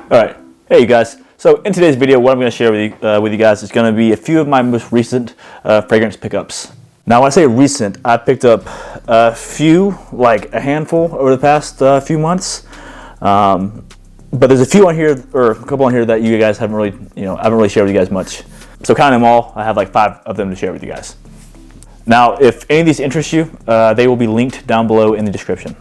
Alright, hey you guys. So in today's video, what I'm going to share with you guys is going to be a few of my most recent fragrance pickups. Now when I say recent, I picked up a few, like a handful over the past few months. But there's a few on here, or a couple on here that you guys haven't really, I haven't really shared with you guys much. So counting them all, I have like 5 of them to share with you guys. Now, if any of these interest you, they will be linked down below in the description.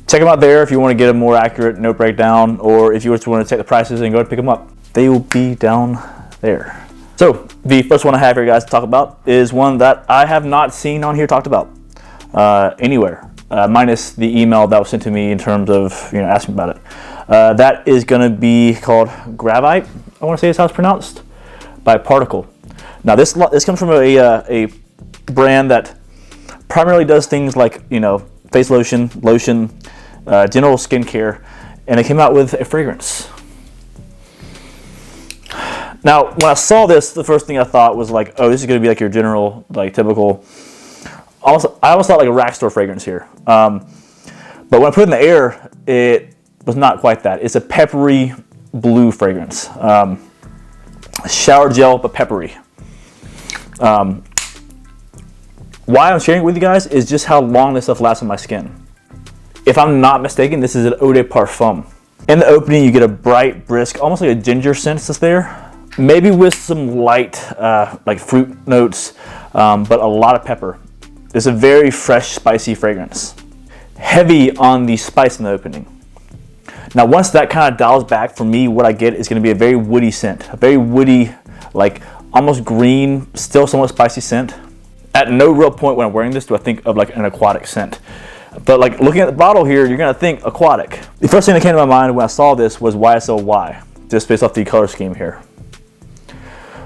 Check them out there if you want to get a more accurate note breakdown, or if you just want to take the prices and go and pick them up. They will be down there. So the first one I have here, guys, to talk about is one that I have not seen on here talked about anywhere, minus the email that was sent to me in terms of asking about it. That is going to be called Grabite. I want to say that's how it's pronounced, by Particle. Now this comes from a brand that primarily does things like face lotion, general skincare, and they came out with a fragrance. Now, when I saw this, the first thing I thought was like, oh, this is going to be like your general, like typical. Also, I almost thought like a rack store fragrance here. But when I put it in the air, it was not quite that. It's a peppery blue fragrance. Shower gel, but peppery. Why I'm sharing it with you guys is just how long this stuff lasts on my skin. If I'm not mistaken, this is an Eau de Parfum. In the opening, you get a bright, brisk, almost like a ginger scent that's there. Maybe with some light, like fruit notes, but a lot of pepper. It's a very fresh, spicy fragrance. Heavy on the spice in the opening. Now, once that kind of dials back, for me, what I get is going to be a very woody scent. A very woody, like almost green, still somewhat spicy scent. At no real point when I'm wearing this do I think of like an aquatic scent. But like looking at the bottle here, you're going to think aquatic. The first thing that came to my mind when I saw this was YSLY, just based off the color scheme here.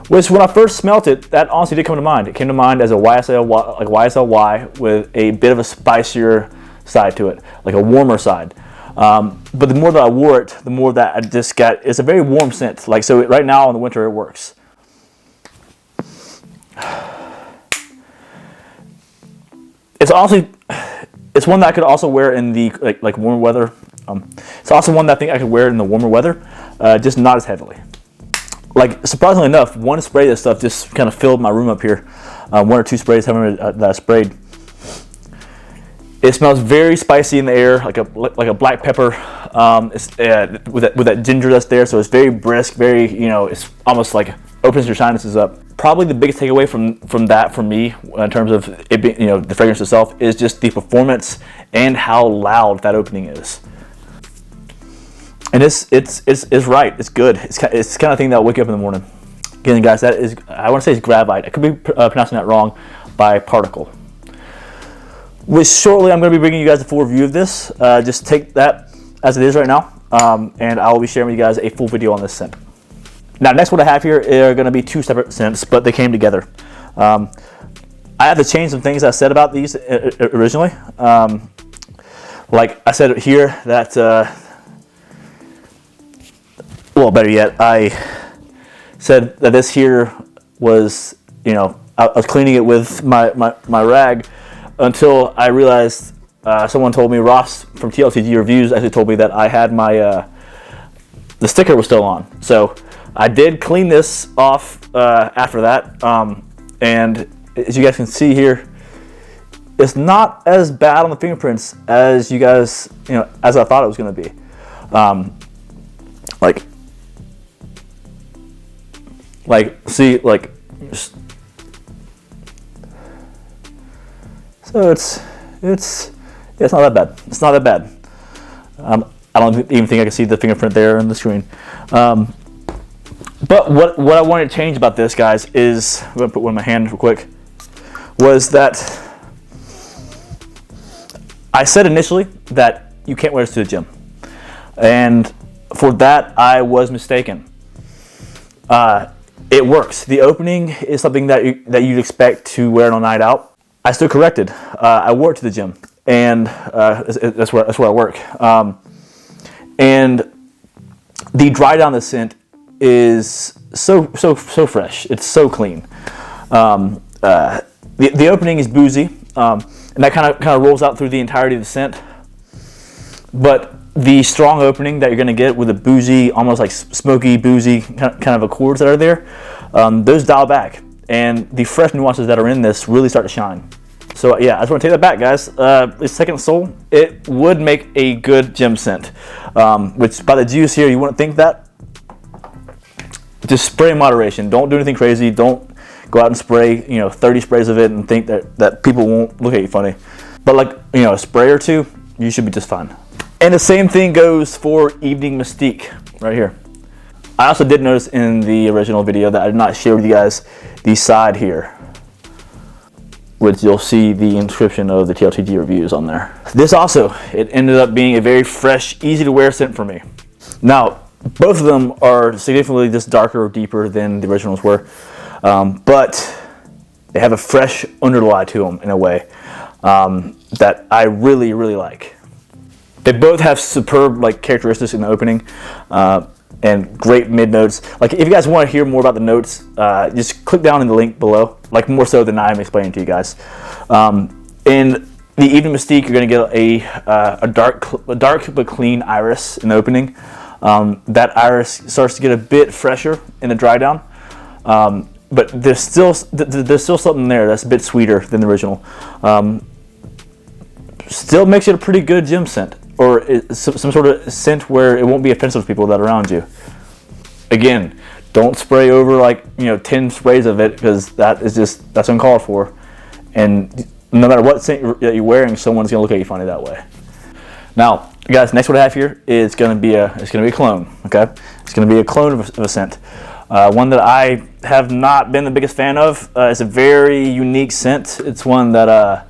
Which when I first smelt it, that honestly did come to mind. It came to mind as a YSLY with a bit of a spicier side to it, like a warmer side. But the more that I wore it, the more that I just got, it's a very warm scent. Like, so right now in the winter, it works. It's honestly, it's one that I could also wear in the like warmer weather. It's also one that I think I could wear in the warmer weather, just not as heavily. Like, surprisingly enough, one spray of this stuff just kind of filled my room up here. 1 or 2 sprays that I sprayed. It smells very spicy in the air, like a black pepper. It's with that ginger that's there, so it's very brisk, very it's almost like opens your sinuses up. Probably the biggest takeaway from that for me, in terms of it being the fragrance itself, is just the performance and how loud that opening is. And it's right. It's good. It's the kind of thing that'll wake you up in the morning. Again, guys, that is, I want to say it's Grabite. I could be pronouncing that wrong, by Particle. Which shortly I'm going to be bringing you guys a full review of this. Just take that as it is right now, and I will be sharing with you guys a full video on this scent. Now, next what I have here are going to be 2 separate scents, but they came together. I have to change some things I said about these originally. Like I said here that, well, better yet, I said that this here was, I was cleaning it with my rag until I realized someone told me, Ross from TLTG Reviews actually told me that I had my, the sticker was still on. So I did clean this off after that, and as you guys can see here, it's not as bad on the fingerprints as you guys, as I thought it was going to be. See, so it's not that bad. It's not that bad. I don't even think I can see the fingerprint there on the screen. But what I wanted to change about this, guys, is, I'm going to put one in my hand real quick, was that I said initially that you can't wear this to the gym. And for that, I was mistaken. It works. The opening is something that you'd expect to wear on a night out. I stood corrected. I wore it to the gym, and that's where I work. And the dry down the scent is so fresh. It's so clean. The opening is boozy, and that kind of rolls out through the entirety of the scent. But the strong opening that you're going to get with the boozy, almost like smoky, boozy kind of accords that are there, those dial back. And the fresh nuances that are in this really start to shine. So yeah, I just want to take that back, guys. The second sole, it would make a good gem scent, which by the juice here, you wouldn't think that. Just spray in moderation. Don't do anything crazy. Don't go out and spray, 30 sprays of it and think that people won't look at you funny. But like, a spray or two, you should be just fine. And the same thing goes for Evening Mystique right here. I also did notice in the original video that I did not share with you guys the side here, which you'll see the inscription of the TLTG reviews on there. This also, it ended up being a very fresh, easy to wear scent for me. Now, both of them are significantly just darker or deeper than the originals were, but they have a fresh underlie to them in a way that I really, really like. They both have superb characteristics in the opening and great mid notes. Like, if you guys want to hear more about the notes, just click down in the link below. Like, more so than I'm explaining to you guys. In the Evening Mystique, you're going to get a dark but clean iris in the opening. That iris starts to get a bit fresher in the dry down, but there's still something there that's a bit sweeter than the original. Still makes it a pretty good gem scent, or some sort of scent where it won't be offensive to people that are around you. Again, don't spray over 10 sprays of it, because that's uncalled for. And no matter what scent you're wearing, someone's gonna look at you funny that way. Now, guys, next what I have here is gonna be a clone. Okay, it's gonna be a clone of a scent. One that I have not been the biggest fan of. It's a very unique scent. It's one that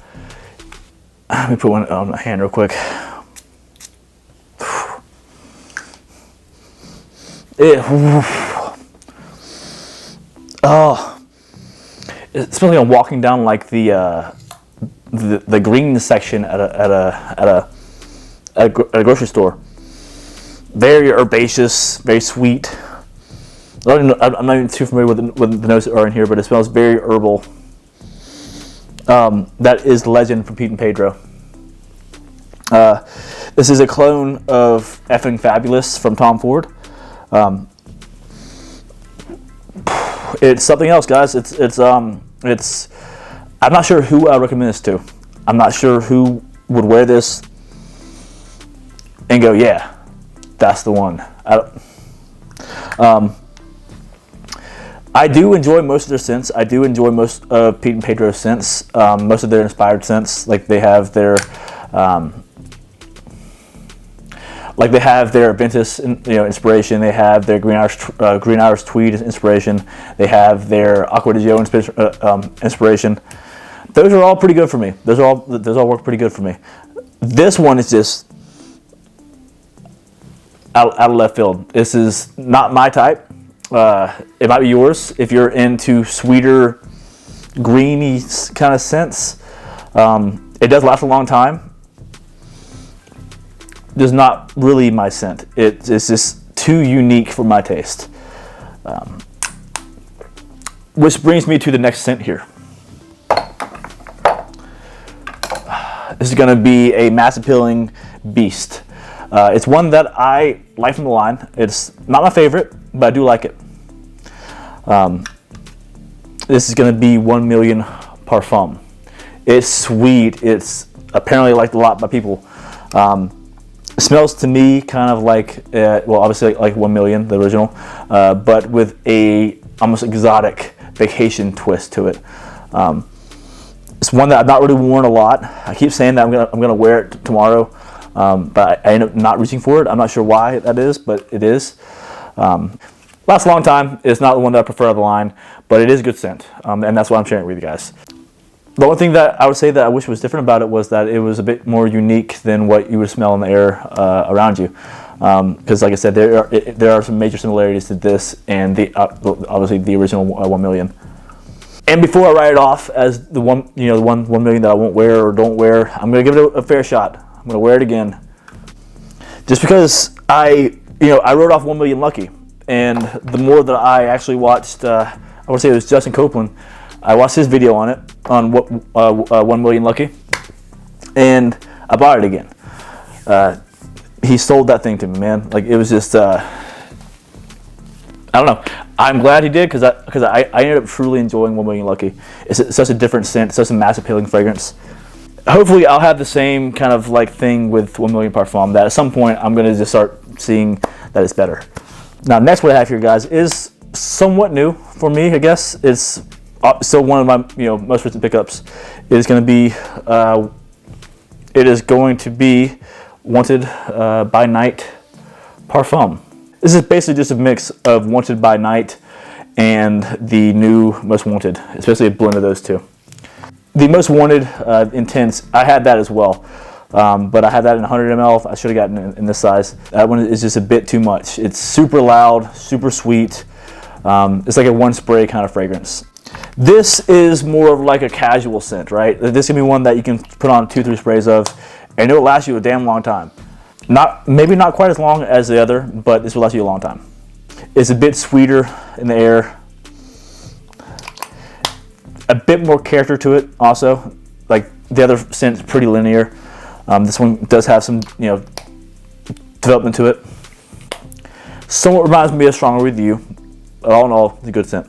let me put one on my hand real quick. Especially on walking down the green section at a grocery store. Very herbaceous, very sweet. I'm not even too familiar with the notes that are in here, but it smells very herbal. That is Legend from Pete and Pedro. This is a clone of Effing Fabulous from Tom Ford. It's something else, guys. I'm not sure who I recommend this to. I'm not sure who would wear this and go, yeah, that's the one. I do enjoy most of their scents. I do enjoy most of Pete and Pedro's scents. Most of their inspired scents, they have their Aventus, inspiration. They have their Green Irish Tweed inspiration. They have their Aqua di Gio inspiration. Those are all pretty good for me. Those all work pretty good for me. This one is just out of left field. This is not my type. It might be yours if you're into sweeter, greeny kind of scents. It does last a long time. Just not really my scent. It's just too unique for my taste. Which brings me to the next scent here. This is going to be a mass appealing beast. It's one that I like from the line. It's not my favorite, but I do like it. This is going to be 1 Million Parfum. It's sweet. It's apparently liked a lot by people. It smells to me kind of obviously like 1 Million, the original, but with a almost exotic vacation twist to it. It's one that I've not really worn a lot. I keep saying that I'm gonna wear it tomorrow, but I end up not reaching for it. I'm not sure why that is, but it is. Lasts a long time. It's not the one that I prefer of the line, but it is a good scent, and that's why I'm sharing it with you guys. The only thing that I would say that I wish was different about it was that it was a bit more unique than what you would smell in the air around you. Because, like I said, there are some major similarities to this and obviously the original 1 Million. And before I write it off as the one million that I won't wear or don't wear, I'm gonna give it a fair shot. I'm gonna wear it again, just because I wrote off 1 Million Lucky, and the more that I actually watched, I want to say it was Justin Copeland. I watched his video on it, on 1 Million Lucky, and I bought it again. he sold that thing to me, man. Like, it was just, I don't know. I'm glad he did, because I ended up truly enjoying 1 Million Lucky. It's such a different scent, such a mass appealing fragrance. Hopefully I'll have the same kind of like thing with 1 Million Parfum, that at some point I'm going to just start seeing that it's better. Now, next what I have here, guys, is somewhat new for me, I guess. It's still one of my most recent pickups. It is going to be Wanted by Night Parfum. This is basically just a mix of Wanted by Night and the new Most Wanted, especially a blend of those two. The Most Wanted Intense, I had that as well, but I had that in 100 ml. I should have gotten it in this size. That one is just a bit too much. It's super loud, super sweet. It's like a one spray kind of fragrance. This is more of like a casual scent, right? This can be one that you can put on 2-3 sprays of, and it'll last you a damn long time. Maybe not quite as long as the other, but this will last you a long time. It's a bit sweeter in the air. A bit more character to it also. Like the other scent's pretty linear. This one does have some, development to it. Somewhat reminds me of Stronger With You. All in all, it's a good scent.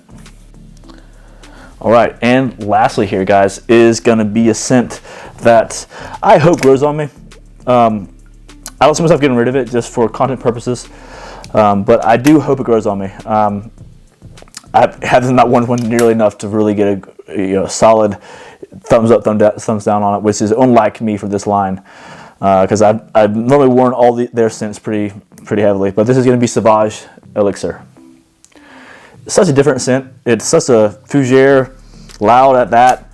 All right, and lastly here, guys, is gonna be a scent that I hope grows on me. I don't see myself getting rid of it just for content purposes, but I do hope it grows on me. I have not worn one nearly enough to really get a solid thumbs up, thumbs down on it, which is unlike me for this line, because I've normally worn all their scents pretty heavily. But this is going to be Sauvage Elixir. It's such a different scent. It's such a fougere, loud at that,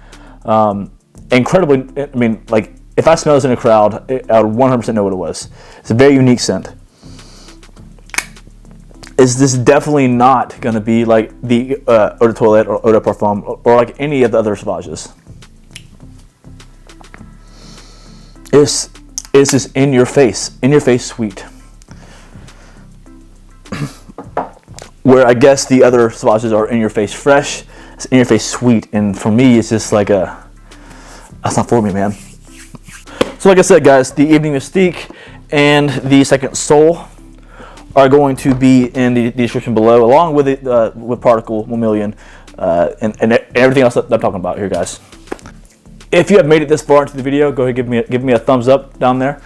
incredibly. I mean, like, if I smell this in a crowd, I would 100% know what it was. It's a very unique scent. Is this definitely not going to be like the Eau de Toilette or Eau de Parfum or like any of the other Sauvages. It's just in your face sweet. Where I guess the other Sauvages are in your face fresh, it's in your face sweet, and for me it's just like that's not for me, man. So like I said, guys, the Evening Mystique and the Second Soul are going to be in the description below, along with it, with Particle 1 Million, and everything else that I'm talking about here, guys. If you have made it this far into the video, go ahead and give me a thumbs up down there.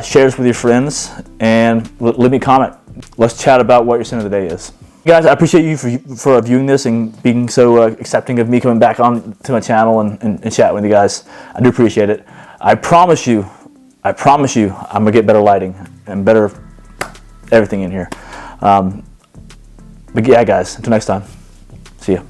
Share this with your friends, and leave me a comment. Let's chat about what your scent of the day is. Guys, I appreciate you for viewing this and being so accepting of me coming back on to my channel and chatting with you guys. I do appreciate it. I promise you, I'm gonna get better lighting and better everything in here. But yeah, guys, until next time, see ya.